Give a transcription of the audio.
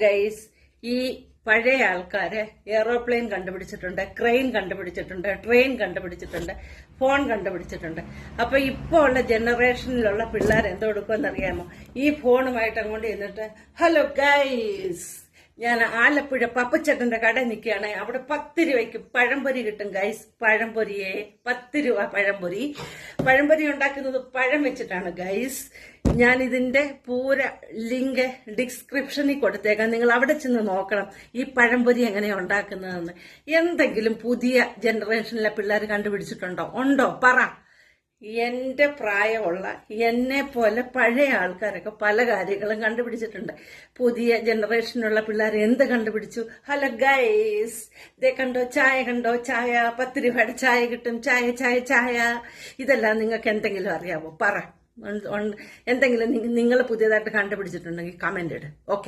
Guys, ഈ പഴയ ആൾക്കാര് എയറോപ്ലെയിൻ കണ്ടുപിടിച്ചിട്ടുണ്ട്, ക്രെയിൻ കണ്ടുപിടിച്ചിട്ടുണ്ട്, ട്രെയിൻ കണ്ടുപിടിച്ചിട്ടുണ്ട്, ഫോൺ കണ്ടുപിടിച്ചിട്ടുണ്ട്. അപ്പൊ ഇപ്പൊ ഉള്ള ജനറേഷനിലുള്ള പിള്ളേർ എന്തോ കൊടുക്കുമെന്നറിയാമോ? ഈ ഫോണുമായിട്ട് അങ്ങോട്ട് ചെന്നിട്ട്, ഹലോ ഗൈസ്, ഞാൻ ആലപ്പുഴ പപ്പച്ചേട്ടന്റെ കടയിൽ നിൽക്കുകയാണ്. അവിടെ 10 രൂപയ്ക്ക് പഴംപൊരി കിട്ടും ഗൈസ്. പഴംപൊരിയെ 10 രൂപ പഴംപൊരി. പഴംപൊരി ഉണ്ടാക്കുന്നത് പഴം വെച്ചിട്ടാണ് ഗൈസ്. ഞാൻ ഇതിന്റെ പൂര ലിങ്ക് ഡിസ്ക്രിപ്ഷനിൽ കൊടുത്തേക്കാം. നിങ്ങൾ അവിടെ ചെന്ന് നോക്കണം ഈ പഴംപൊരി എങ്ങനെയാണ് ഉണ്ടാക്കുന്നതെന്ന്. എന്തെങ്കിലും പുതിയ ജനറേഷനിലെ പിള്ളേർ കണ്ടുപിടിച്ചിട്ടുണ്ടോ? ഉണ്ടോ? പറ. എന്റെ പ്രായമുള്ള എന്നെ പോലെ പഴയ ആൾക്കാരൊക്കെ പല കാര്യങ്ങളും കണ്ടുപിടിച്ചിട്ടുണ്ട്. പുതിയ ജനറേഷനുള്ള പിള്ളേർ എന്ത് കണ്ടുപിടിച്ചു? ഹലോ ഗൈസ്, ഇതേ കണ്ടോ, ചായ കണ്ടോ, ചായ 10 രൂപയുടെ ചായ കിട്ടും, ചായ ചായ ചായ. ഇതെല്ലാം നിങ്ങൾക്ക് എന്തെങ്കിലും അറിയാമോ? പറ. എന്തെങ്കിലും നിങ്ങൾ പുതിയതായിട്ട് കണ്ടുപിടിച്ചിട്ടുണ്ടെങ്കിൽ കമന്റ് ഇട്. ഓക്കെ.